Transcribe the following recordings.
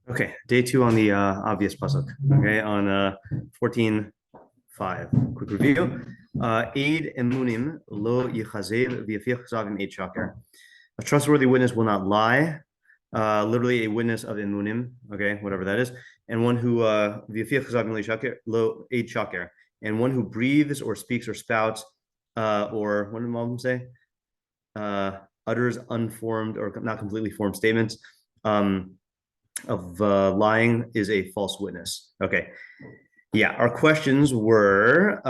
Okay, day two on the obvious pasuk. Okay, on 14:5. Quick review. Aid emunim lo yichazev v'yafich zavim eid shaker. A trustworthy witness will not lie. Literally a witness of emunim. Okay, whatever that is, and one who v'yafich zavim lo eid shaker, and one who breathes or speaks or spouts, or what did Mom say? Utters unformed or not completely formed statements. Of lying is a false witness. Okay. Yeah, our questions were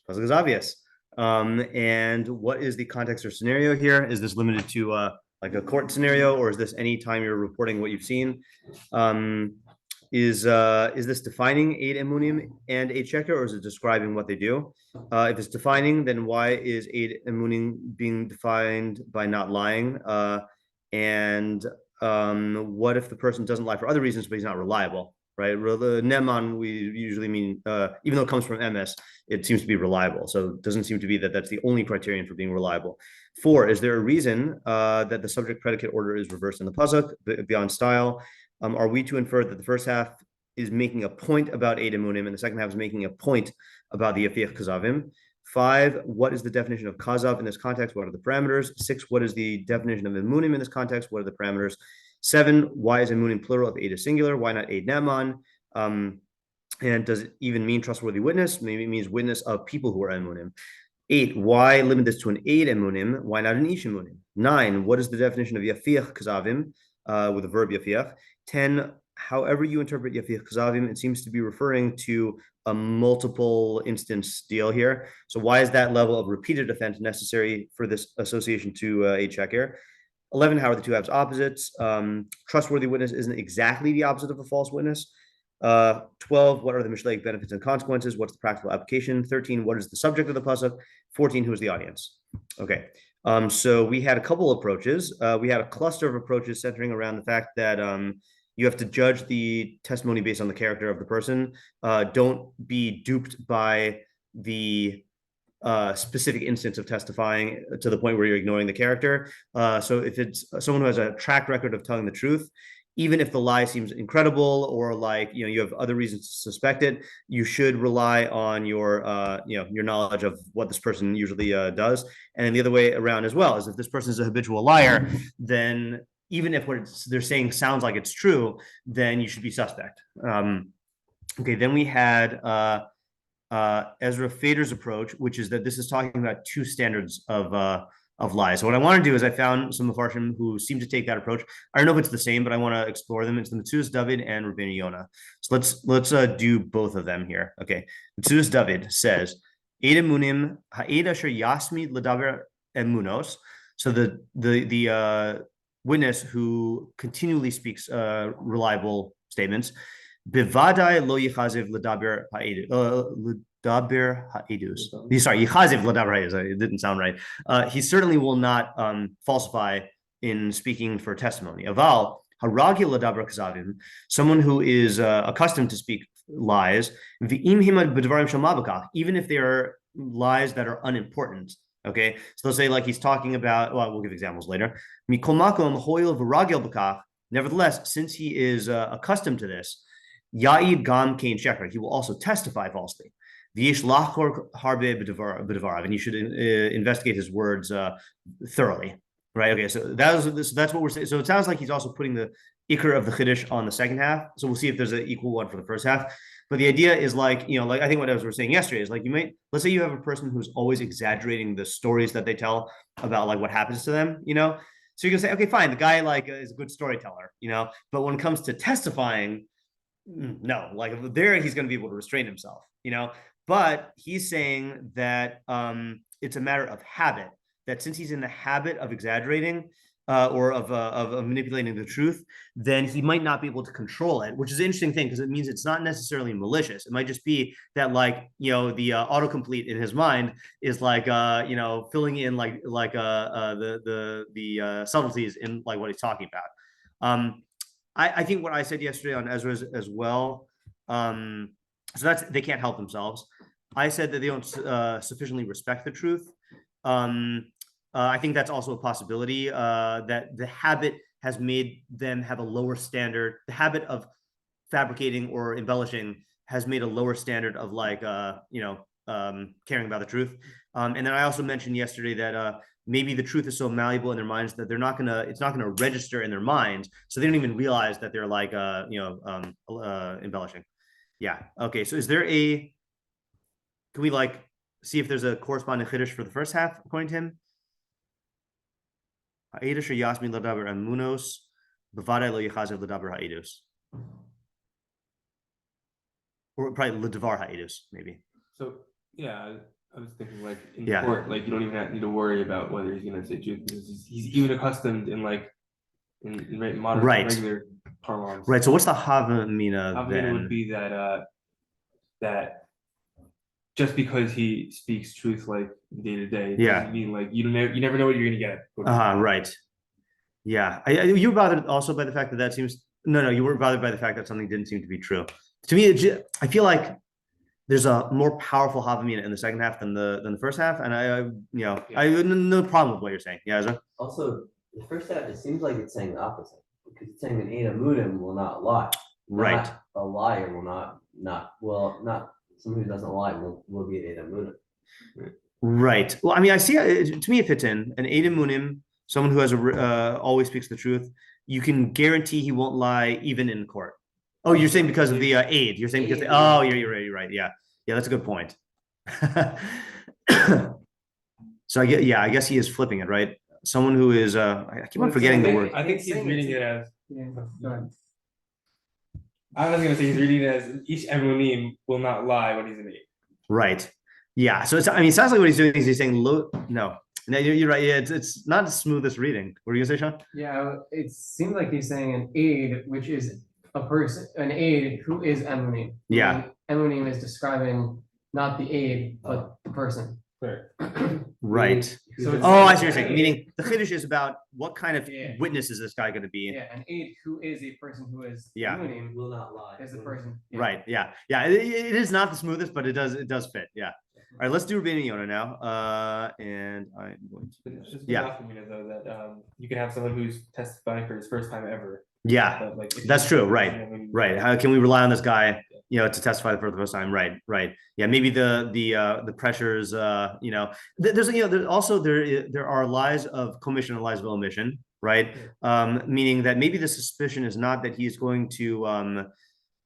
this is obvious. And what is the context or scenario here? Is this limited to like a court scenario, or is this any time you're reporting what you've seen? Is this defining aid emunim and aid sheker, or is it describing what they do? If it's defining, then why is aid emunim being defined by not lying? And what if the person doesn't lie for other reasons, but he's not reliable, right? The neman, we usually mean, even though it comes from MS, it seems to be reliable. So it doesn't seem to be that that's the only criterion for being reliable. 4, is there a reason that the subject predicate order is reversed in the pasuk beyond style? Are we to infer that the first half is making a point about Eid Emunim and the second half is making a point about the Yafiach Kazavim? 5, what is the definition of kazav in this context? What are the parameters? 6, what is the definition of emunim in this context? What are the parameters? 7, why is emunim plural if aid is singular? Why not aid naman? And does it even mean trustworthy witness? Maybe it means witness of people who are emunim. 8, why limit this to an aid emunim? Why not an ish emunim? 9, what is the definition of yafiach kazavim with the verb yafiach? 10, however you interpret yafiach kazavim, it seems to be referring to a multiple instance deal here. So why is that level of repeated offense necessary for this association to aid sheker? 11, how are the two halves opposites? Trustworthy witness isn't exactly the opposite of a false witness. 12, what are the Mishlei benefits and consequences? What's the practical application? 13, what is the subject of the pasuk? 14, who is the audience? Okay, so we had a couple approaches. We had a cluster of approaches centering around the fact that you have to judge the testimony based on the character of the person. Don't be duped by the specific instance of testifying to the point where you're ignoring the character. So if it's someone who has a track record of telling the truth, even if the lie seems incredible or like you have other reasons to suspect it, you should rely on your your knowledge of what this person usually does. And then the other way around as well is if this person is a habitual liar, then even if what they're saying sounds like it's true, then you should be suspect. Okay, then we had Ezra Fader's approach, which is that this is talking about two standards of lies. So what I want to do is I found some Mepharshim who seem to take that approach. I don't know if it's the same, but I want to explore them. It's the Metzudas David and Rבינו Yona. So let's do both of them here. Okay, Metzudas David says, "Eid emunim ha'ed asher yasmi l'daber emunos." So the witness who continually speaks reliable statements. Bivadai lo yichaziv l'daber ha'edus. Sorry, yichaziv l'daber ha'edus. It didn't sound right. He certainly will not falsify in speaking for testimony. Aval haragil l'daber kazavim, someone who is accustomed to speak lies. V'im himad b'dvarim shel mabakach, even if they are lies that are unimportant. Okay, so they'll say like he's talking about. Well, we'll give examples later. Mikol makom hoil v'ragil b'kach. Nevertheless, since he is accustomed to this, Ya'id gam kain sheker, he will also testify falsely. V'yesh lachor harbe b'dvarav, and you should investigate his words thoroughly. Right? Okay, so that's what we're saying. So it sounds like he's also putting the ikr of the chiddush on the second half. So we'll see if there's an equal one for the first half. But the idea is like I think what I was saying yesterday is like let's say you have a person who's always exaggerating the stories that they tell about like what happens to them. So you can say, okay, fine, the guy like is a good storyteller. But when it comes to testifying, no, like there he's going to be able to restrain himself, but he's saying that it's a matter of habit, that since he's in the habit of exaggerating or of manipulating the truth, then he might not be able to control it, which is an interesting thing because it means it's not necessarily malicious. It might just be that like the autocomplete in his mind is like filling in like the subtleties in like what he's talking about. I think what I said yesterday on Ezra as well. So that's they can't help themselves. I said that they don't sufficiently respect the truth. I think that's also a possibility that the habit has made them have a lower standard. The habit of fabricating or embellishing has made a lower standard of like, caring about the truth. And then I also mentioned yesterday that maybe the truth is so malleable in their minds that it's not gonna register in their minds, so they don't even realize that they're like, embellishing. Yeah. Okay. So can we like see if there's a corresponding chiddush for the first half according to him? Ha'edus yasmin ladaber amunos, b'vadai lo yichazev ladaber ha'edus. Or probably l'davar ha'edus, maybe. So yeah, I was thinking like in court, like you don't even need to worry about whether he's going to say truth because he's even accustomed in like in modern regular parlance. Right. So what's the havamina? Havamina would be that just because he speaks truth like day to day, doesn't mean like you never know what you're going to get. Right. Yeah. You were bothered also by the fact that seems you weren't bothered by the fact that something didn't seem to be true. To me, I feel like there's a more powerful havamina in the second half than the first half, and I have no problem with what you're saying. Yeah, Ezra? Also, the first half, it seems like it's saying the opposite because it's saying an Ada Mudim will not lie. Right. Not a liar will not someone who doesn't lie will be an Ada Mudim. Right. Well, I mean, I see to me it fits in an Ada Munim, someone who has always speaks the truth. You can guarantee he won't lie even in court. Oh, you're saying because of the aid. You're saying because you're right. Yeah, that's a good point. So I guess he is flipping it, right? Someone who is I keep on forgetting the word. I think he's reading it as I was gonna say he's reading it as each emunim will not lie when he's an aid. Right. Yeah. So it sounds like what he's doing is he's saying no, you're right. Yeah, it's not the smoothest reading. What are you gonna say, Sean? Yeah, it seems like he's saying an aid, which is a person, an aid who is emunim. Yeah. Emunim is describing not the aid, but the person. Right. So I see what you're saying. Meaning the chiddush is about what kind of witness is this guy going to be? Yeah, an aid who is a person who is emunim will not lie. Is the person. Yeah. Right. Yeah. Yeah. It is not the smoothest, but it does fit. Yeah. All right. Let's do Rבינו Yona now. And I'm going to. Though that you can have someone who's testifying for his first time ever. Yeah, that's true. Right. How can we rely on this guy, to testify for the first time? Right. Yeah, maybe the pressures, there's also there are lies of commission and lies of omission, right? Meaning that maybe the suspicion is not that he's going to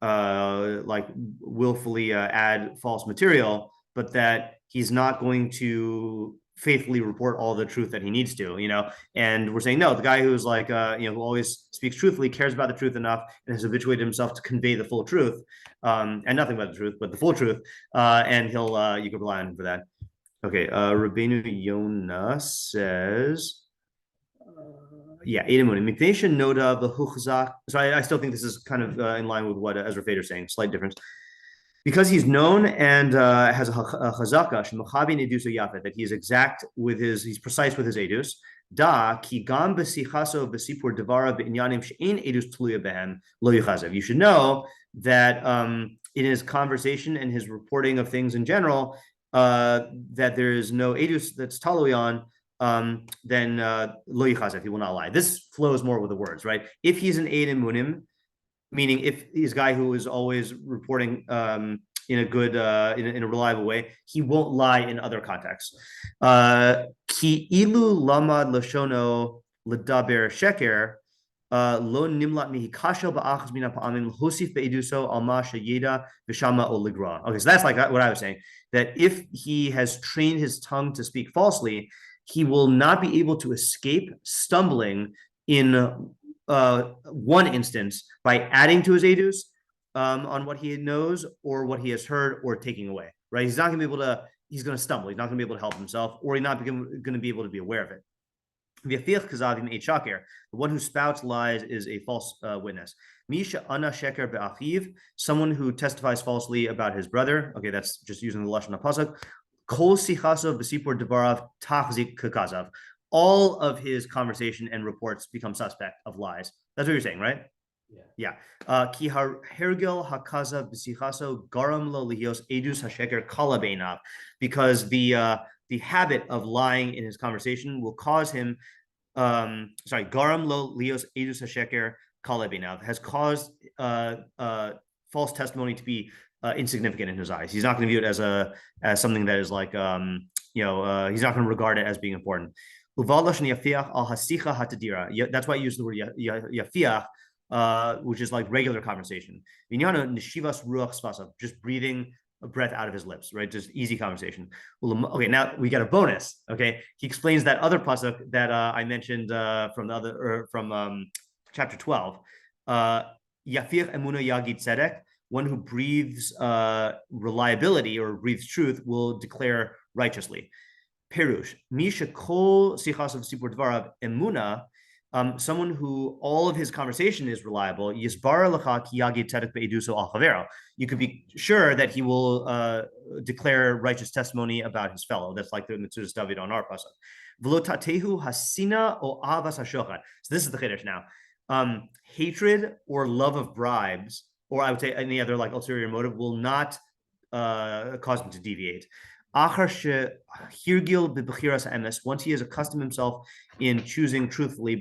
like willfully add false material, but that he's not going to faithfully report all the truth that he needs to, and we're saying no, the guy who's like who always speaks truthfully, cares about the truth enough, and has habituated himself to convey the full truth, and nothing but the truth, but the full truth, and he'll you can rely on him for that. Okay, Rבינו Yona says so I still think this is kind of in line with what Ezra Fader's saying, slight difference. Because he's known and has a chazaka, that he is exact with he's precise with his edus. You should know that in his conversation and his reporting of things in general, that there is no edus that's talui on, then lo yichazev, he will not lie. This flows more with the words, right? If he's an eid munim, meaning if he's a guy who is always reporting in a good, in a reliable way, he won't lie in other contexts. Ki ilu lamad lashono ledaber sheker lo nimlat mihi kashel ba'achas mina pa'amim hosif be'eduso alma sheyeda v'shama o ligra. Okay, so that's like what I was saying, that if he has trained his tongue to speak falsely, he will not be able to escape stumbling in one instance by adding to his edus on what he knows or what he has heard or taking away, right? He's not going to be able to, he's going to stumble. He's not going to be able to help himself, or he's not going to be able to be aware of it. The one who spouts lies is a false witness. Misha ana sheker be'achiv, someone who testifies falsely about his brother. Okay, that's just using the lashon pasuk. Kol sichasav b'sipur devarav tachzik kakazav. All of his conversation and reports become suspect of lies. That's what you're saying, right? Yeah. Ki hergel hakazav b'sichaso garam lo lihios edus hasheker kala beinav, because the habit of lying in his conversation will cause him garam lo lios edus hasheker kalebinav, has caused false testimony to be insignificant in his eyes. He's not going to view it as something that is like he's not going to regard it as being important. That's why I use the word yafiach, which is like regular conversation. Just breathing a breath out of his lips, right? Just easy conversation. Okay, now we got a bonus. Okay, he explains that other pasuk that I mentioned from chapter 12. Yafiach emuna yagid tzedek. One who breathes reliability or breathes truth will declare righteously. פירוש, מי שכל שיחת סיפור דבריו אמונה, someone who all of his conversation is reliable, יסבר לך כי יגיד צדק בעדותו על חברו. You could be sure that he will declare righteous testimony about his fellow. That's like the Metzudas David on our pasuk. ולא תתהו השנאה או אהבת השוחד. So this is the chiddush now. Hatred or love of bribes, or I would say any other like ulterior motive, will not cause him to deviate. Once he has accustomed himself in choosing truthfully,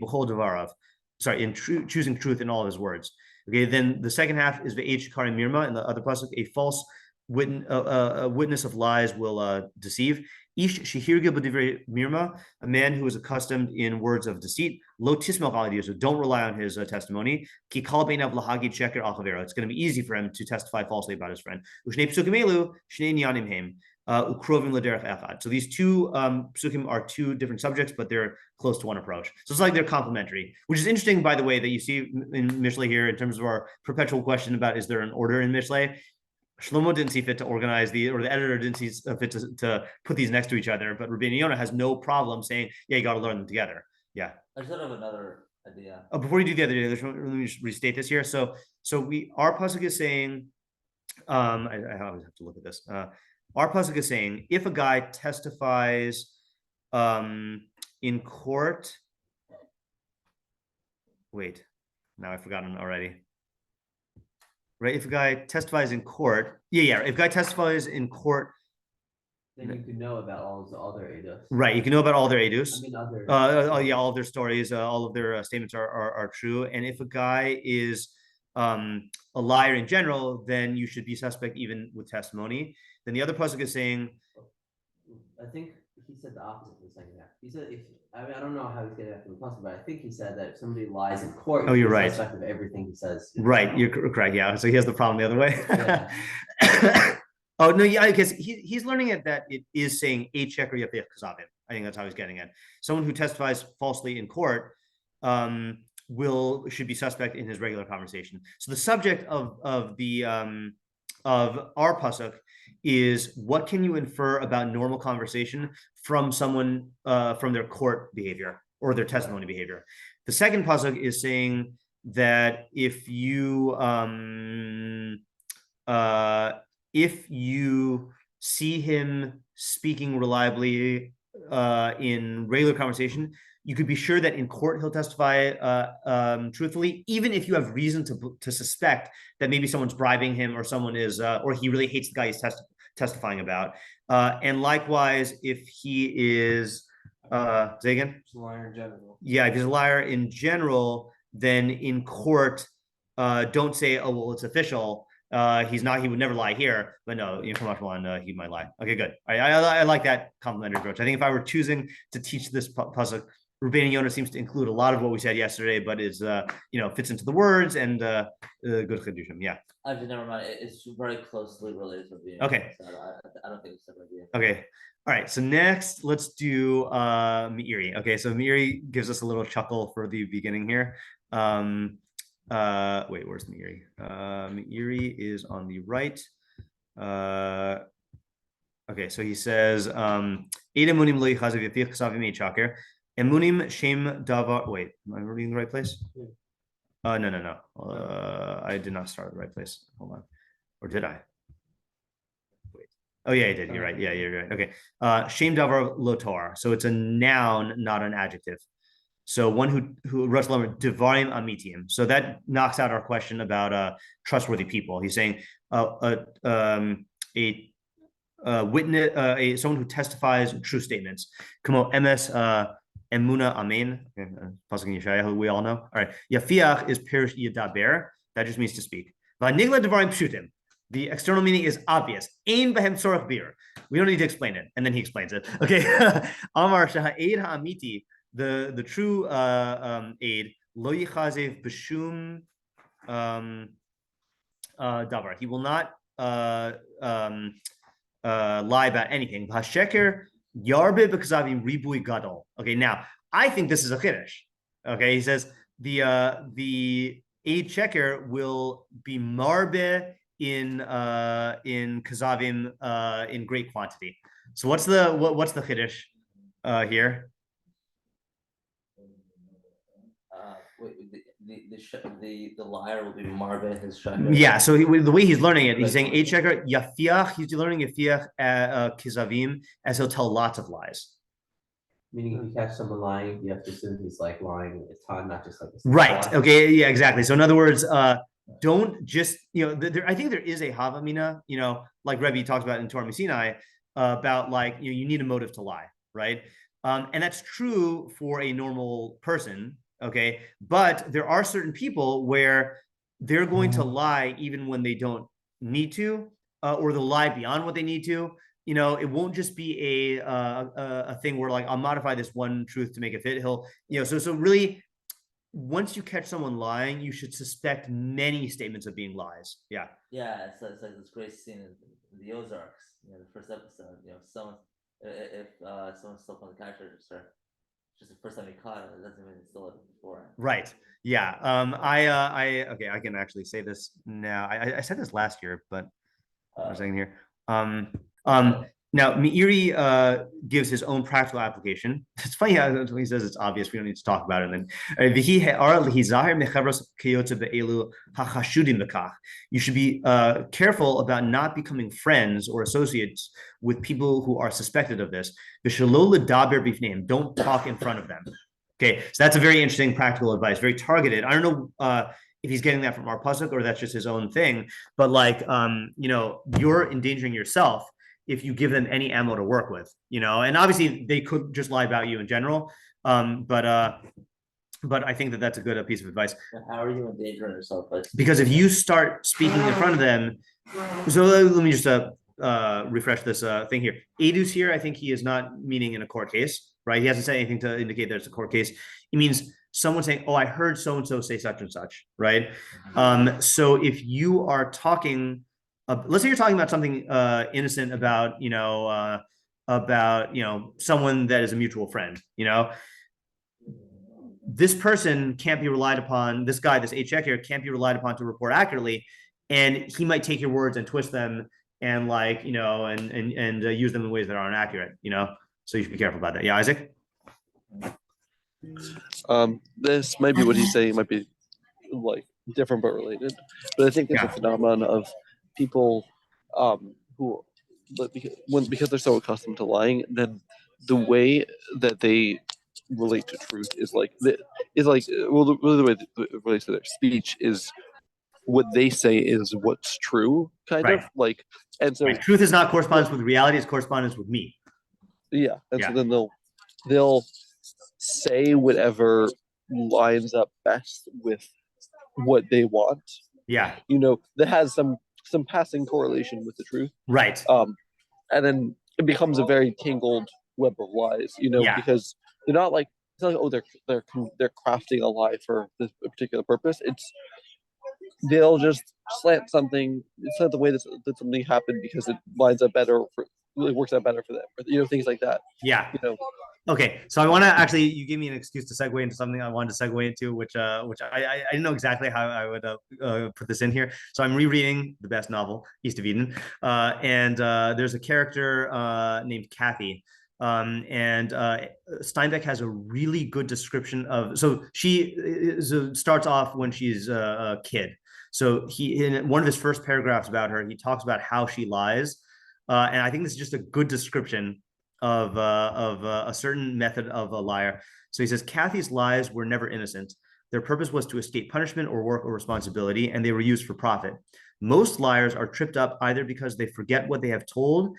choosing truth in all of his words. Okay, then the second half is ve'ech kari mirma, in the other pasuk, a false witness of lies will deceive. Ish shehirgil b'divrei mirma, a man who is accustomed in words of deceit. Lo tismach al so don't rely on his testimony. Ki kal beinav lahagid sheker al chavero. It's going to be easy for him to testify falsely about his friend. Ushnei psukim elu shnei niyanim heim. Ukrovim l'derech echad. So these two psukim are two different subjects, but they're close to one approach. So it's like they're complementary, which is interesting, by the way, that you see in Mishlei here in terms of our perpetual question about is there an order in Mishlei. Shlomo didn't see fit to organize the editor didn't see fit to put these next to each other, but Rבינו Yona has no problem saying, yeah, you got to learn them together. Yeah. I just have another idea. Before you do the other idea, let me just restate this here. So our pasuk is saying, I always have to look at this. Our pasuk is saying, if a guy testifies in court, wait, now I've forgotten already. Right, if a guy testifies in court, if a guy testifies in court, then you can know about all the other edus. Right, you can know about all their edus. All of their stories, all of their statements are true. And if a guy is a liar in general, then you should be suspect even with testimony. Then the other pasuk is saying, I think he said the opposite in the second half. He said I don't know how he's getting that from the pasuk, but I think he said that if somebody lies in court, you're right. Suspect of everything he says. Right, you're correct. Yeah, so he has the problem the other way. Yeah. Oh no, yeah, I guess he's learning it that it is saying a checker yapich kazavim. I think that's how he's getting it. Someone who testifies falsely in court should be suspect in his regular conversation. So the subject of our pasuk is what can you infer about normal conversation from someone from their court behavior or their testimony behavior. The second pasuk is saying that if you see him speaking reliably in regular conversation, you could be sure that in court he'll testify truthfully, even if you have reason to suspect that maybe someone's bribing him or someone is, or he really hates the guy he's testifying about. And likewise, if he is, say again? He's a liar in general. Yeah, if he's a liar in general, then in court, don't say, oh, well, it's official. He's not, he would never lie here, but no, he might lie. Okay, good. I like that complimentary approach. I think if I were choosing to teach this pasuk, Rבינו Yona seems to include a lot of what we said yesterday, but is fits into the words and good chidushim. Yeah. Actually, never mind. It's very closely related to Rבינו. Okay. So I don't think it's a idea. Okay. All right. So next, let's do Meiri. Okay. So Meiri gives us a little chuckle for the beginning here. Wait, where's Meiri? Meiri is on the right. Okay. So he says, Emunim shem davar. Wait, am I reading the right place? No. I did not start at the right place. Hold on. Or did I? Wait. Oh yeah, I did. You're right. Yeah, you're right. Okay. Shem davar lotor. So it's a noun, not an adjective. So one who Russell divarim amitiim. So that knocks out our question about trustworthy people. He's saying a witness, someone who testifies true statements. Como ms Emuna Amen. Pasuk in Yeshayahu, we all know. All right. Yafiach is Pirish Yadaber. That just means to speak. Vanigla Devarim Pshutim. The external meaning is obvious. Ein behem tzorach bir. We don't need to explain it. And then he explains it. Okay. Amar shaha'ed ha'amiti. The true aid. Lo yichazev b'shum davar. He will not lie about anything. Hasheker yarbe b'kazavim ribui gadol. Okay, now I think this is a chiddush. Okay, he says the aid checker will be marbe in kazavim in great quantity. So what's the chiddush here? The liar will be marbe his sheker. Yeah, so the way he's learning it, he's saying aid checker yafiach. He's learning yafiach kazavim as he'll tell lots of lies. Meaning, if you catch someone lying, you have to assume he's like lying a ton, not just like a right. lie. Okay. Yeah. Exactly. So in other words, don't just I think there is a havamina. Like Rebbe talks about in Torah Sinai about like you need a motive to lie, right? And that's true for a normal person. Okay, but there are certain people where they're going to lie even when they don't need to, or they'll lie beyond what they need to. It won't just be a thing where like I'll modify this one truth to make it fit. He'll, so really, once you catch someone lying, you should suspect many statements of being lies. Yeah. Yeah, it's like this great scene in the Ozarks. The first episode. Someone if someone stole from the cash register. Just the first time he caught it, it doesn't mean he stole it before. Right. Yeah. Okay, I can actually say this now. I said this last year, but I'm saying here. Now Meiri gives his own practical application. It's funny how he says it's obvious. We don't need to talk about it. And then you should be careful about not becoming friends or associates with people who are suspected of this. Don't talk in front of them. Okay, so that's a very interesting practical advice, very targeted. I don't know if he's getting that from our pasuk or that's just his own thing, but like you're endangering yourself if you give them any ammo to work with, and obviously they could just lie about you in general. But I think that that's a good piece of advice. How are you endangering yourself? Because if you start speaking in front of them, so let me just refresh this thing here. Edus here, I think he is not meaning in a court case, right? He hasn't said anything to indicate that it's a court case. It means someone saying, "Oh, I heard so-and-so say such and such," right? So if you are talking, let's say you're talking about something innocent about someone that is a mutual friend, this person can't be relied upon. This guy, this checker, can't be relied upon to report accurately, and he might take your words and twist them and and use them in ways that aren't accurate. So you should be careful about that. Yeah, Isaac. This might be what he's saying. Might be like different but related. But I think there's a phenomenon of people who, because they're so accustomed to lying, then the way that they relate to truth is like the way it relates to their speech is what they say is what's true, kind of like. And so truth is not correspondence with reality; it's correspondence with me. Yeah, and so then they'll say whatever lines up best with what they want. Yeah, that has some passing correlation with the truth. Right. And then it becomes a very tangled web of lies. Because they're not like it's not like they're crafting a lie for this particular purpose. They'll just slant something. It's not the way that something happened because it lines up better it works out better for them. Things like that. Yeah. Okay, so I want to actually, you gave me an excuse to segue into something I wanted to segue into, which I didn't know exactly how I would put this in here. So I'm rereading the best novel, East of Eden, and there's a character named Kathy, and Steinbeck has a really good description of. So she starts off when she's a kid. So in one of his first paragraphs about her, he talks about how she lies, and I think this is just a good description of a certain method of a liar. So he says, Kathy's lies were never innocent. Their purpose was to escape punishment or work or responsibility, and they were used for profit. Most liars are tripped up either because they forget what they have told,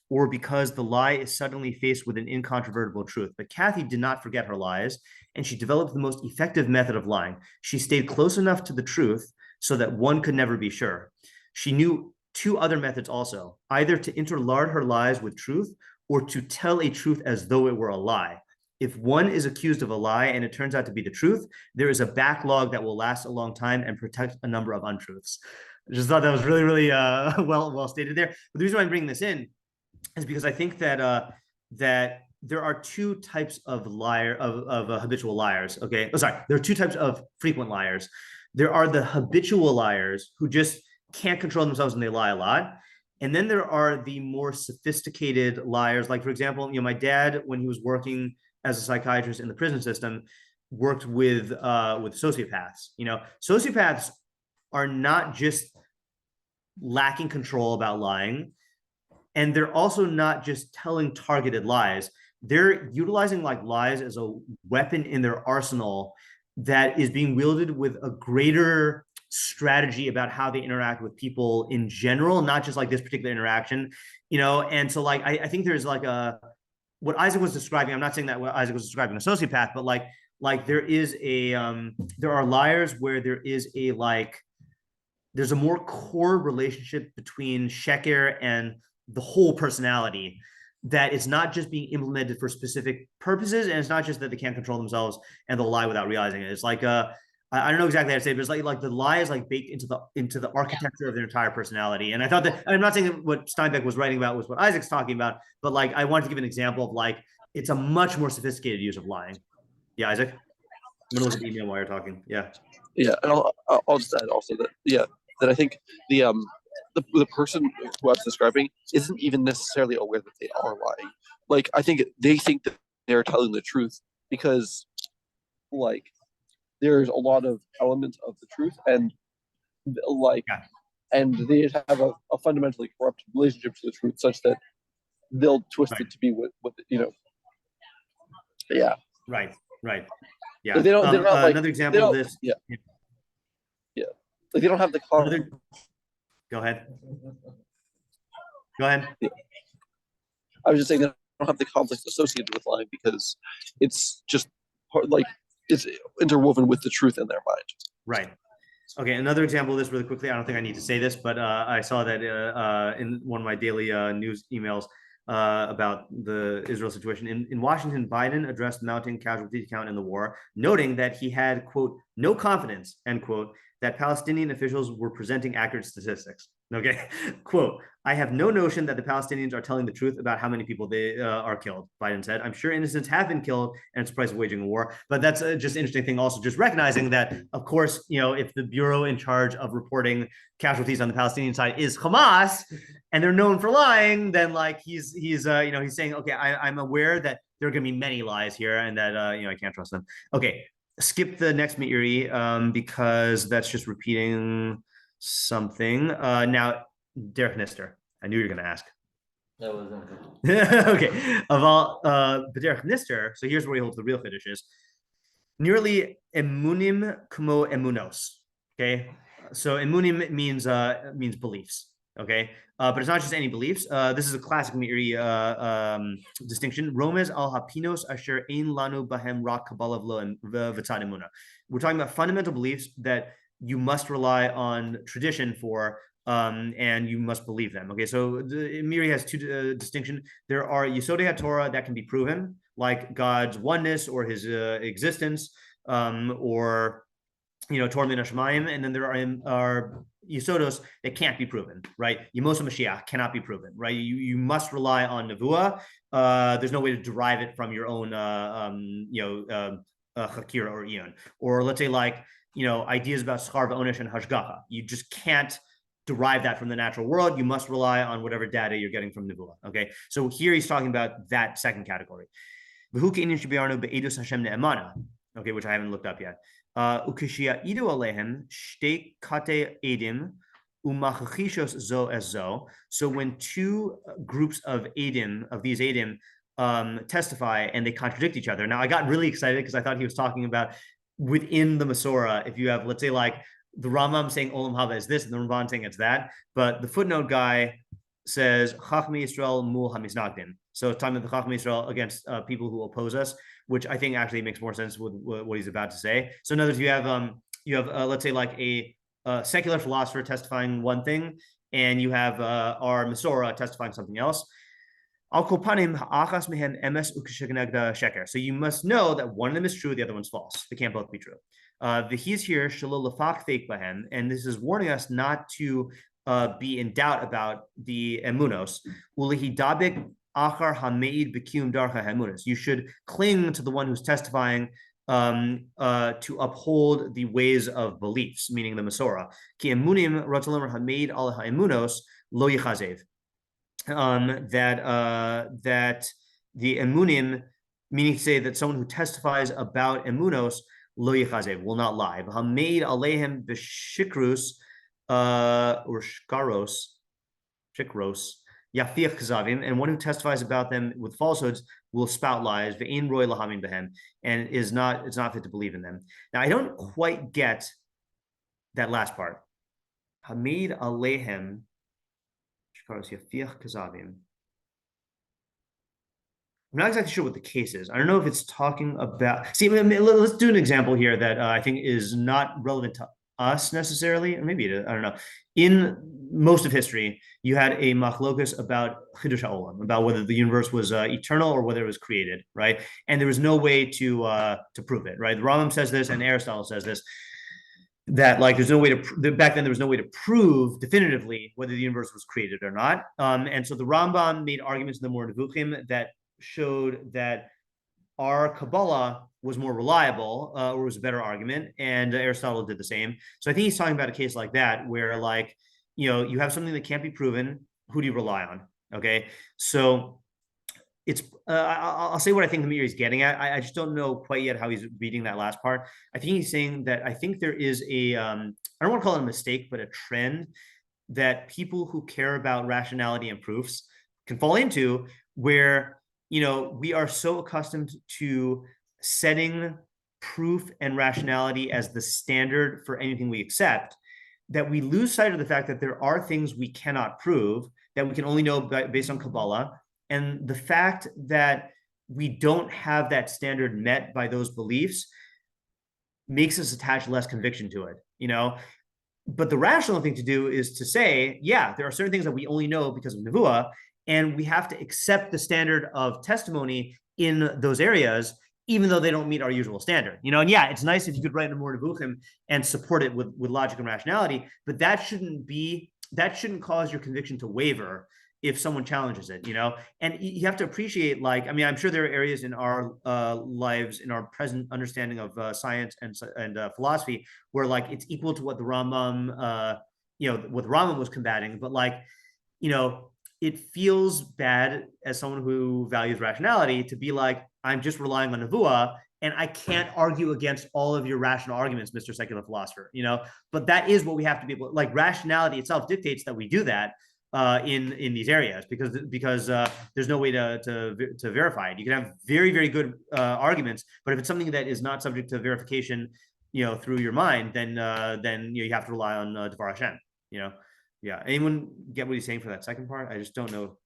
or because the lie is suddenly faced with an incontrovertible truth. But Kathy did not forget her lies, and she developed the most effective method of lying. She stayed close enough to the truth so that one could never be sure. She knew two other methods also, either to interlard her lies with truth or to tell a truth as though it were a lie. If one is accused of a lie and it turns out to be the truth, there is a backlog that will last a long time and protect a number of untruths. I just thought that was really, really well stated there. But the reason why I'm bringing this in is because I think that that there are two types of habitual liars. Okay, there are two types of frequent liars. There are the habitual liars who just can't control themselves and they lie a lot. And then there are the more sophisticated liars. Like, for example, my dad, when he was working as a psychiatrist in the prison system, worked with sociopaths. Sociopaths are not just lacking control about lying, and they're also not just telling targeted lies. They're utilizing lies as a weapon in their arsenal that is being wielded with a greater strategy about how they interact with people in general, not just this particular interaction, and so I think there's what Isaac was describing. I'm not saying that what Isaac was describing a sociopath, but there is there are liars where there is there's a more core relationship between sheker and the whole personality that is not just being implemented for specific purposes, and it's not just that they can't control themselves and they'll lie without realizing it. It's I don't know exactly how to say it, but it's the lie is baked into the architecture of their entire personality. And I thought that, I'm not saying that what Steinbeck was writing about was what Isaac's talking about, but I wanted to give an example of it's a much more sophisticated use of lying. Yeah, Isaac? I'm gonna look at the email while you're talking. Yeah. Yeah, and I'll just add also that I think the person who I was describing isn't even necessarily aware that they are lying. I think they think that they're telling the truth because there's a lot of elements of the truth, and and they have a fundamentally corrupt relationship to the truth, such that they'll twist it to be what Yeah. Right. Yeah. They don't. They're not another example of this. Yeah. They don't have the. Go ahead. I was just saying that I don't have the conflict associated with lying because it's just it's interwoven with the truth in their mind. Right. Okay. Another example of this really quickly. I don't think I need to say this, but I saw that in one of my daily news emails about the Israel situation. In Washington, Biden addressed mounting casualty count in the war, noting that he had, quote, no confidence, end quote, that Palestinian officials were presenting accurate statistics. Okay, quote, I have no notion that the Palestinians are telling the truth about how many people they are killed, Biden said. I'm sure innocents have been killed and it's the price of waging a war. But that's just an interesting thing also, just recognizing that, of course, if the bureau in charge of reporting casualties on the Palestinian side is Hamas and they're known for lying, then he's saying, okay, I'm aware that there are going to be many lies here and that, I can't trust them. Okay, skip the next Meiri because that's just repeating something. Now, Derek Nister, I knew you were going to ask. That wasn't okay. Of all, Derek Nister, so here's where he holds the real fetishes. Nearly emunim kumo emunos. Okay, so emunim means beliefs. Okay, but it's not just any beliefs. This is a classic Meiri distinction. Romez al hapinos asher ein lanu bahem rak kabbalah v'lo and v'tzad emuna. We're talking about fundamental beliefs that you must rely on tradition for, and you must believe them. Okay, so Meiri has two distinctions. There are Yesodei HaTorah that can be proven, like God's oneness or his existence, or Torah min hashamayim, and then there are Yesodos that can't be proven, right? Yemos Mashiach cannot be proven, right? You must rely on Nevuah. There's no way to derive it from your own, Chakira or Eon, or let's say ideas about Schar v'Onesh and Hashgacha. You just can't derive that from the natural world. You must rely on whatever data you're getting from Nevuah. Okay, so here he's talking about that second category. Okay, which I haven't looked up yet. So when two groups of these Adim testify and they contradict each other. Now I got really excited because I thought he was talking about within the Masorah. If you have, let's say, the Rambam saying Olam Haba is this and the Ramban saying it's that, but the footnote guy says Chachmei Yisrael mul hamiznagdim. So it's talking about the Chachmei Yisrael against people who oppose us, which I think actually makes more sense with what he's about to say. So in other words, you have let's say like a secular philosopher testifying one thing, and you have our Masorah testifying something else. So you must know that one of them is true, the other one's false. They can't both be true. He's here, and this is warning us not to be in doubt about the emunos. You should cling to the one who's testifying to uphold the ways of beliefs, meaning the Masorah. That the emunim, meaning to say that someone who testifies about emunos lo yichazev, will not lie. Hameid alehem b'shikrus or shkaros, yafich kazavim, and one who testifies about them with falsehoods will spout lies. Ve'in roy lahamin behem, and it's not fit to believe in them. Now I don't quite get that last part. Hameid alehem. I'm not exactly sure what the case is. I don't know if it's talking about. See, let's do an example here that I think is not relevant to us necessarily, or maybe it is, I don't know. In most of history, you had a machlokas about chidush ha'olam, about whether the universe was eternal or whether it was created, right? And there was no way to prove it, right? The Rambam says this, and Aristotle says this. That like there's no way to back then there was no way to prove definitively whether the universe was created or not, and so the Rambam made arguments in the Moreh Nevuchim that showed that our Kabbalah was more reliable, or was a better argument, and Aristotle did the same. So I think he's talking about a case like that where like you have something that can't be proven. Who do you rely on? Okay, so it's I'll say what I think the Meiri is getting at. I just don't know quite yet how he's reading that last part. I think he's saying that I think there is a I don't want to call it a mistake, but a trend that people who care about rationality and proofs can fall into, where we are so accustomed to setting proof and rationality as the standard for anything we accept that we lose sight of the fact that there are things we cannot prove, that we can only know based on Kabbalah. And the fact that we don't have that standard met by those beliefs makes us attach less conviction to it, But the rational thing to do is to say, yeah, there are certain things that we only know because of Nevuah, and we have to accept the standard of testimony in those areas, even though they don't meet our usual standard. And yeah, it's nice if you could write a Moreh Nevuchim and support it with logic and rationality, but that shouldn't cause your conviction to waver if someone challenges it, and you have to appreciate, I'm sure there are areas in our lives, in our present understanding of science and philosophy, where it's equal to what the Rambam, what the Rambam was combating, but it feels bad as someone who values rationality to be like, I'm just relying on Nevuah, and I can't argue against all of your rational arguments, Mr. Secular Philosopher, but that is what we have to be able, rationality itself dictates that we do that. In these areas, because there's no way to verify it. You can have very, very good arguments, but if it's something that is not subject to verification, through your mind, then you have to rely on Dvar Hashem. Yeah. Anyone get what he's saying for that second part? I just don't know.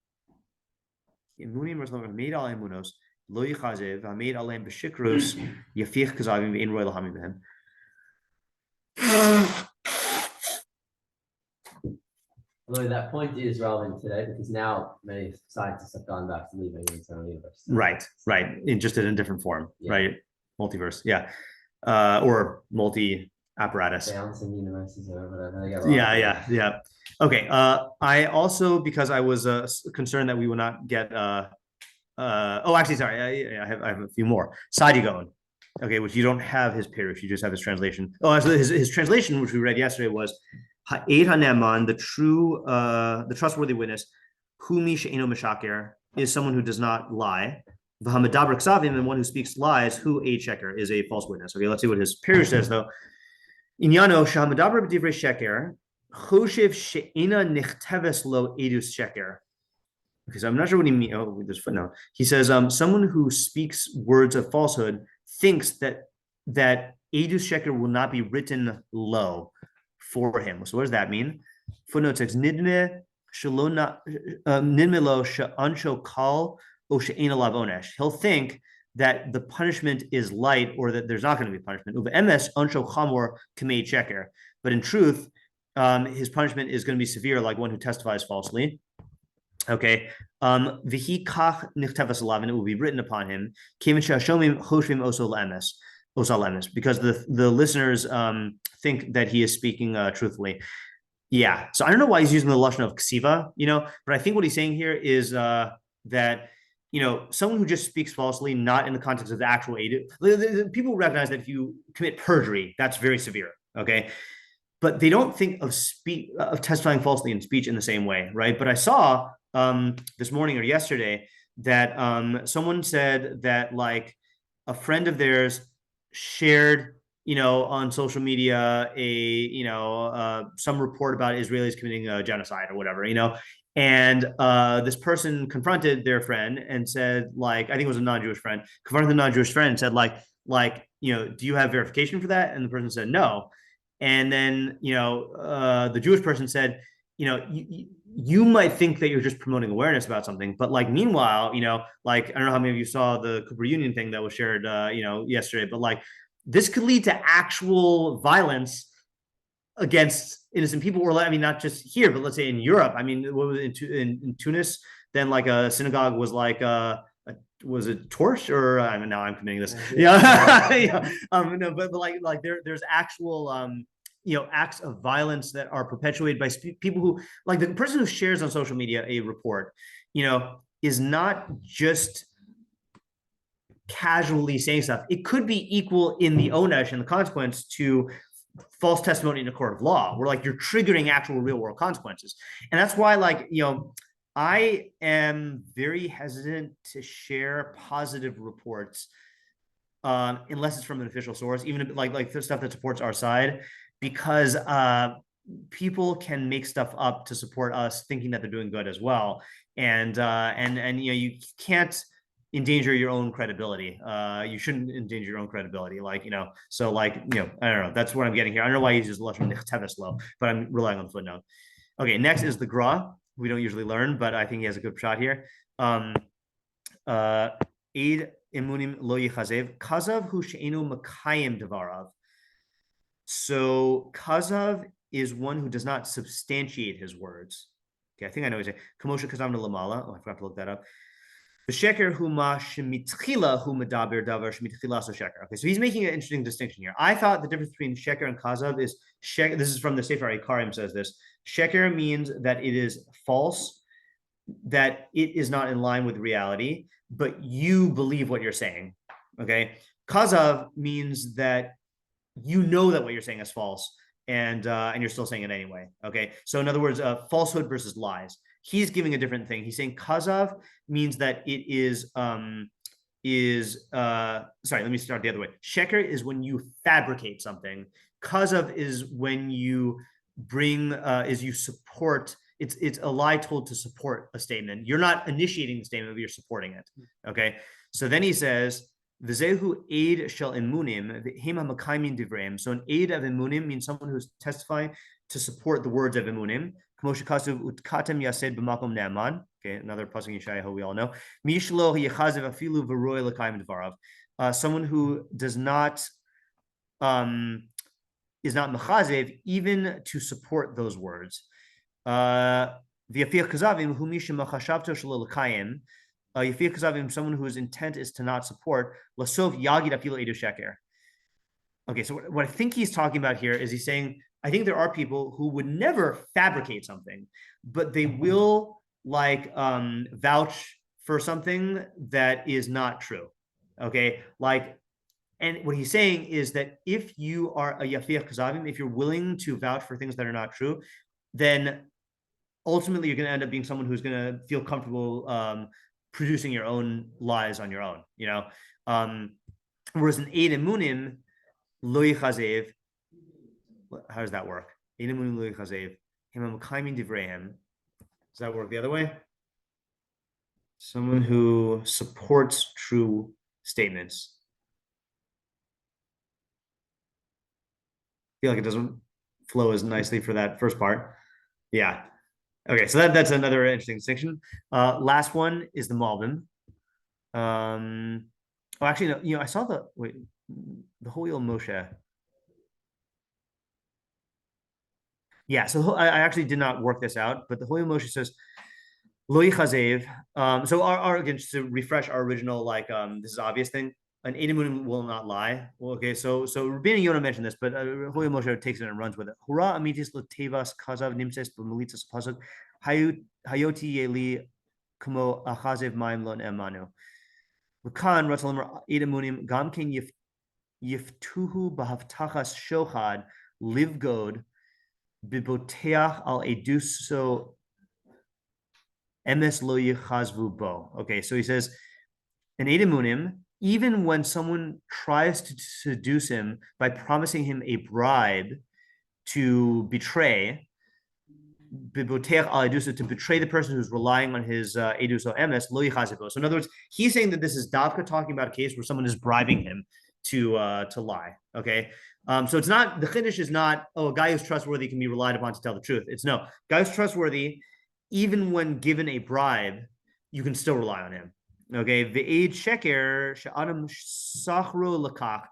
Although that point is relevant today because now many scientists have gone back to believing in the eternal universe. Right. Just in a different form, right? Multiverse, yeah, or multi-apparatus. Balancing universes or whatever. Yeah. Okay. I also, because I was concerned that we would not get. Actually, sorry. I have a few more. Sadigon. Okay, which you don't have his Pirush, you just have his translation. His translation, which we read yesterday, was Ha'ed HaNeman, the trustworthy witness, Humi She'eno Meshaker, is someone who does not lie. V'hamadaber Ksavim, and one who speaks lies, who a sheker, is a false witness. Okay, let's see what his Pirush says though. Inyano Shahmadaber B'divrei Sheker, Choshev She'ena Nichteves Lo Edus Sheker. Because I'm not sure what he means. Oh, there's footnote. He says, someone who speaks words of falsehood thinks that Edus Sheker will not be written low for him. So what does that mean? Footnote 6, Nidne shalona ninmelo she'ansho kal o she'ein alav onesh. He'll think that the punishment is light or that there's not going to be punishment. Uve'emes ansho chamor k'mei sheker. But in truth, his punishment is going to be severe, like one who testifies falsely. Okay. V'hi kach nichtevas alav, and it will be written upon him. Kivin she'hashomim choshvim oso le'emes, because the listeners think that he is speaking truthfully. Yeah. So I don't know why he's using the lashon of ksiva, but I think what he's saying here is that someone who just speaks falsely, not in the context of the actual aid. People recognize that if you commit perjury, that's very severe. Okay. But they don't think of testifying falsely in speech in the same way, right? But I saw this morning or yesterday that someone said that like a friend of theirs shared, on social media some report about Israelis committing a genocide or whatever, and this person confronted their friend and said, like, I think it was a non-Jewish friend, confronted the non-Jewish friend and said, do you have verification for that? And the person said no. And then, the Jewish person said, you might think that you're just promoting awareness about something, but like, meanwhile, I don't know how many of you saw the Cooper Union thing that was shared, yesterday, but like, this could lead to actual violence against innocent people, or not just here, but let's say in Europe. What was it, in Tunis? Then like a synagogue was like was it torched, or now I'm committing this? Yeah, no, but like there's actual acts of violence that are perpetuated by people who, like, the person who shares on social media a report, is not just casually saying stuff. It could be equal in the onesh and the consequence to false testimony in a court of law, where like you're triggering actual real world consequences. And that's why, like, I am very hesitant to share positive reports unless it's from an official source, even like the stuff that supports our side, because people can make stuff up to support us, thinking that they're doing good as well. And you can't endanger your own credibility. You shouldn't endanger your own credibility. So I don't know. That's what I'm getting here. I don't know why he uses the lashon nichteves lo, but I'm relying on the footnote. Okay, next is the gra. We don't usually learn, but I think he has a good shot here. Eid imunim lo yichazev kazav hu she'enu makayim devarav. So kazav is one who does not substantiate his words. Okay, I think I know what he's saying. Kamosha kazam lamala. Oh, I forgot to look that up. Sheker huma shemitchila hu medaber davar shemitchila so sheker. Okay, so he's making an interesting distinction here. I thought the difference between sheker and kazav is sheker. This is from the Sefer Ikarim, says this. Sheker means that it is false, that it is not in line with reality, but you believe what you're saying. Okay, kazav means that you know that what you're saying is false, and you're still saying it anyway. Okay, so in other words, falsehood versus lies. He's giving a different thing. He's saying kazav means that it is sorry, let me start the other way. Sheker is when you fabricate something. Kazav is when you bring you support. It's a lie told to support a statement. You're not initiating the statement, but you're supporting it. Okay. So then he says, V'zehu aid shel emunim hema makaymin divreim. So an aid of emunim means someone who's testifying to support the words of emunim. Okay, another pasuk in Yeshayahu we all know. Someone who does not is not mechazev even to support those words. Someone whose intent is to not support. Okay, so what I think he's talking about here is he's saying, I think there are people who would never fabricate something, but they will vouch for something that is not true. Okay, and what he's saying is that if you are a yafiach kazavim, if you're willing to vouch for things that are not true, then ultimately you're going to end up being someone who's going to feel comfortable producing your own lies on your own. Whereas an eid emunim lo yichazev. How does that work? Does that work the other way? Someone who supports true statements. I feel like it doesn't flow as nicely for that first part. Yeah. Okay, so that's another interesting distinction. Last one is the Malbim. Oh, actually, no, I saw the whoiel Moshe. Yeah, so I actually did not work this out, but the whoiel Moshe says lo yichazev. So our again, just to refresh our original this is obvious thing. An Edamunim will not lie. Well, okay, so Rבינו Yona mentioned this, but whoiel Moshe takes it and runs with it. Hura amitis latevas kazav nimses b'melitzas pasuk hayoti yeli kamo achazev maim lon emanu. L'kan ratzalim Edamunim gam ken yiftuhu b'havtachas shochad livgod biboteach al eduso emes lo yichazvu bo. Okay, so he says, an Edamunim, even when someone tries to seduce him by promising him a bribe to betray, biboteach al eduso, to betray the person who's relying on his eduso emes lo yichazvu bo. So in other words, he's saying that this is Davka talking about a case where someone is bribing him to lie. Okay. So it's not, the chiddush is not, oh, a guy who's trustworthy can be relied upon to tell the truth. It's no, guy who's trustworthy, even when given a bribe, you can still rely on him. Okay, ve'ed sheker she'adam sachro lekach,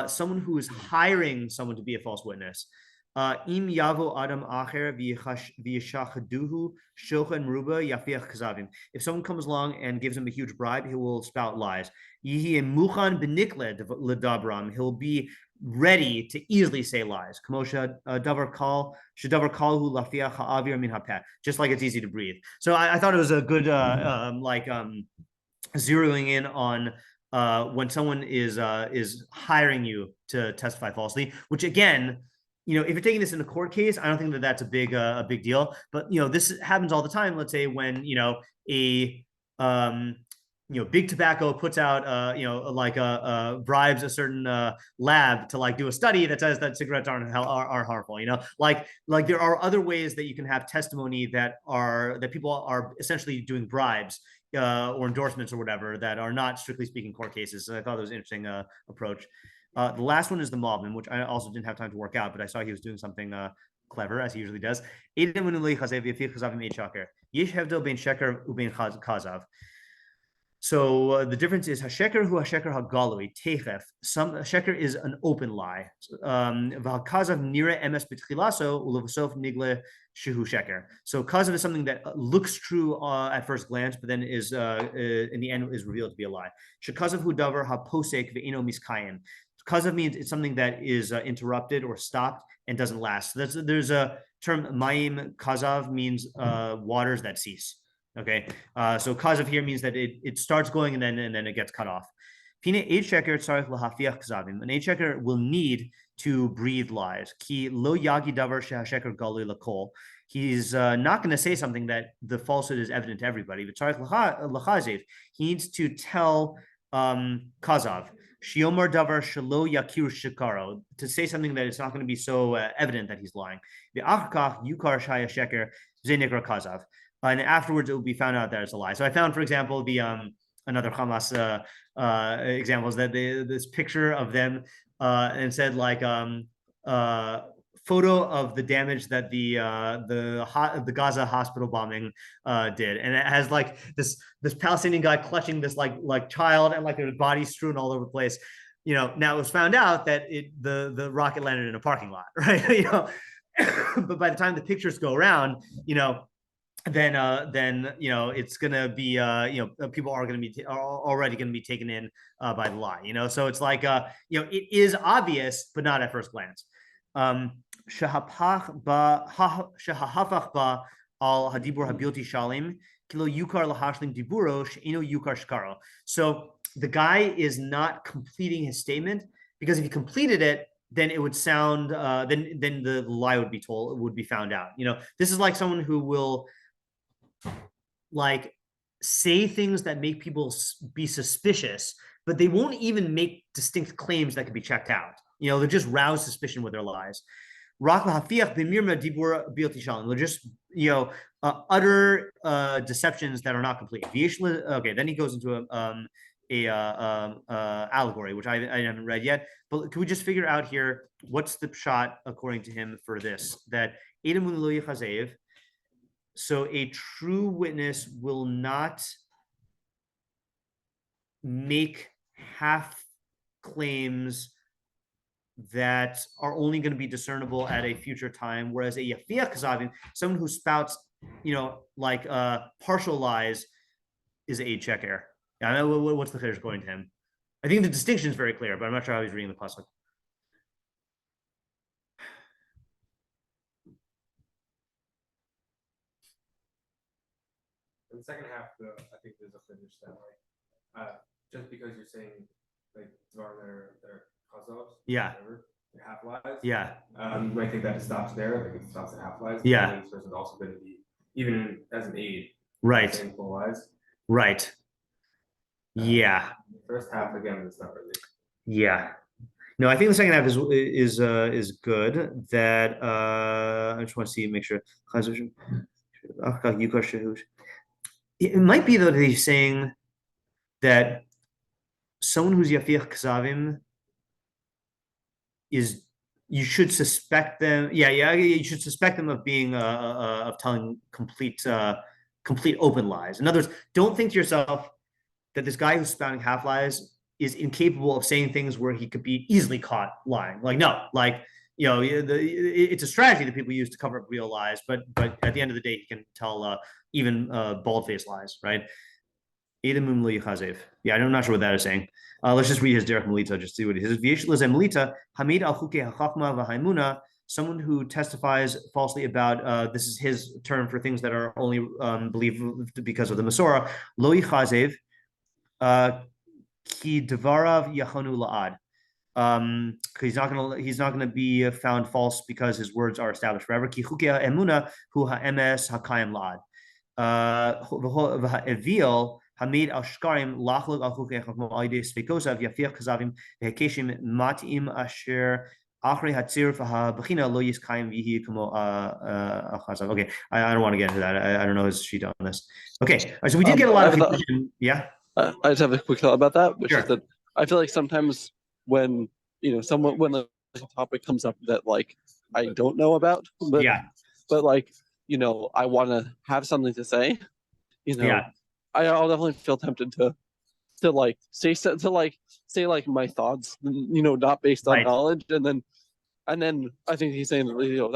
someone who is hiring someone to be a false witness. Im yavo adam acher v'yishachaduhu shochan ruba yafiach kazavim. If someone comes along and gives him a huge bribe, he will spout lies. Yihi muchan benikle ledabram. He'll be ready to easily say lies. Kamosha davar kal shadavar kalhu lafiach ha'avir min hapeh. Just like it's easy to breathe. So I thought it was a good zeroing in on when someone is hiring you to testify falsely, which again, if you're taking this in a court case, I don't think that that's a big deal. But this happens all the time. Let's say when big tobacco puts out bribes a certain lab to do a study that says that cigarettes are harmful. Like there are other ways that you can have testimony that people are essentially doing bribes or endorsements or whatever that are not strictly speaking court cases. So I thought it was an interesting approach. The last one is the Malbim, which I also didn't have time to work out, but I saw he was doing something clever, as he usually does. So the difference is hasheker hu hasheker hagalui techef. Some sheker is an open lie. V'hakazav nira emes b'tchilaso ulevasof nigle shehu sheker. So kazav is something that looks true at first glance, but then is in the end is revealed to be a lie. Shekazav hu davar haposek ve'ino miskayim. Kazav means it's something that is interrupted or stopped and doesn't last. So there's a term mayim kazav means waters that cease. Okay, so kazav here means that it starts going and then it gets cut off. An 8 checker will need to breathe lies. Ki lo yagi davar she'hasheker galui lakol. He's not going to say something that the falsehood is evident to everybody. He needs to tell kazav. Shiomar davar shelo yakir shikaro, to say something that it's not going to be so evident that he's lying. The achkach yukar shaya sheker zenikra kazav, and afterwards it will be found out that it's a lie. So I found, for example, the another Hamas examples that this picture of them and said photo of the damage that the Gaza hospital bombing did, and it has this Palestinian guy clutching this like child, and their bodies strewn all over the place. Now it was found out that the rocket landed in a parking lot, right? But by the time the pictures go around, then it's gonna be people are gonna be already gonna be taken in by the lie. So it's it is obvious, but not at first glance. Shehahafach ba al hadibur habilti shalim kilo yukar lahashlim diburo she'ino yukar shkaro. So the guy is not completing his statement, because if he completed it, then it would sound then the lie would be found out. This is like someone who will say things that make people be suspicious, but they won't even make distinct claims that can be checked out. They'll just rouse suspicion with their lies. They'll just utter deceptions that are not complete. Okay, then he goes into a allegory, which I haven't read yet. But can we just figure out here what's the pshat according to him for this? That Edamun lo yichazev, So a true witness will not make half claims that are only going to be discernible at a future time, whereas a yafiach kazavim, someone who spouts, like partial lies, is a check error. Yeah, I know what's the chiddush going to him. I think the distinction is very clear, but I'm not sure how he's reading the pasuk. In the second half, though, I think there's a finish that just because you're saying like they're chazos, Yeah. They're half lies. Yeah. You might think that it stops there, like it stops at half lies. Yeah. This person's also going to be even as an aid. Right. Saying full lies. Right. Yeah. First half again, it's not really. Yeah. No, I think the second half is good. That I just want to see, make sure. It might be though that he's saying that someone who's yafiach kazavim is, you should suspect them. Yeah, you should suspect them of being of telling complete open lies. In other words, don't think to yourself that this guy who's spouting half lies is incapable of saying things where he could be easily caught lying. Like, no, like, it's a strategy that people use to cover up real lies, but at the end of the day, he can tell even bald-faced lies, right? Yeah, I'm not sure what that is saying. Let's just read his derech melita, just see what he says. Someone who testifies falsely about, this is his term for things that are only believed because of the Masorah. Lo yichazev ki devarav yachonu la'ad. He's not gonna be found false because his words are established forever. Ki chukei ha'emuna hu ha'emes hakayim la'ad. Evil hamid al shkarim lachlog al chukei chakmo aide spekosav yafiach kazavim vehekeshim matim asher achrei hatzir v'habachina lo yiskayim vihi kamo achazav. Okay, I don't want to get into that. I don't know his sheet on this. Okay, so we did get a lot of confusion. Yeah. I just have a quick thought about that, which Sure. is that I feel like sometimes when when a topic comes up that like I don't know about, but like I want to have something to say, I'll definitely feel tempted to like say my thoughts, not based on knowledge, and then I think he's saying that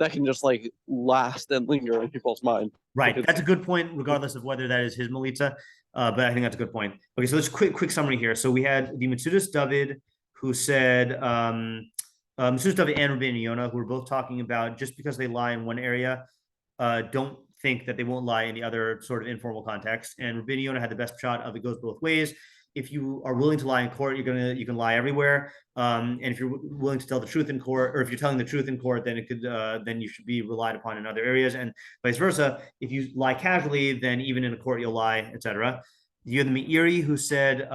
that can just like last and linger in people's mind. Right. That's a good point, regardless of whether that is his melita. But I think that's a good point. Okay, so let's quick summary here. So we had the Metzudas David, who said Metzudas David and Rבינו Yona, who were both talking about just because they lie in one area, don't think that they won't lie in the other sort of informal context. And Rבינו Yona had the best shot of it goes both ways. If you are willing to lie in court, you can lie everywhere. And if you're willing to tell the truth in court, or if you're telling the truth in court, then then you should be relied upon in other areas, and vice versa. If you lie casually, then even in a court you'll lie, etc. You have the Meiri, who said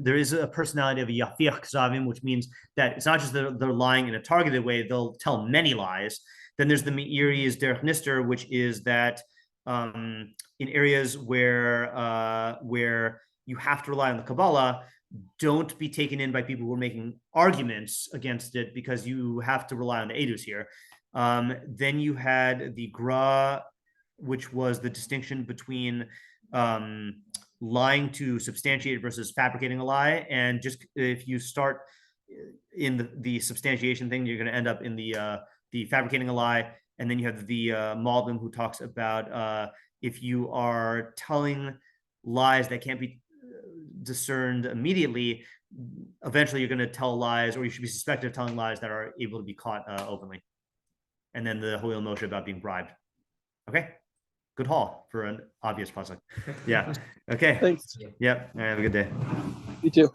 there is a personality of a yafiach kazavim, which means that it's not just that they're lying in a targeted way; they'll tell many lies. Then there's the Meiri's derech nister, which is that in areas where you have to rely on the Kabbalah, don't be taken in by people who are making arguments against it, because you have to rely on the edus here. Then you had the Gra, which was the distinction between lying to substantiate versus fabricating a lie. And just if you start in the substantiation thing, you're going to end up in the fabricating a lie. And then you have the Malbim, who talks about if you are telling lies that can't be discerned immediately, eventually you're going to tell lies, or you should be suspected of telling lies that are able to be caught openly. And then the Hooiel Moshe about being bribed. Okay, good haul for an obvious pasuk. Yeah. Okay. Thanks. Yep. Have a good day. You too.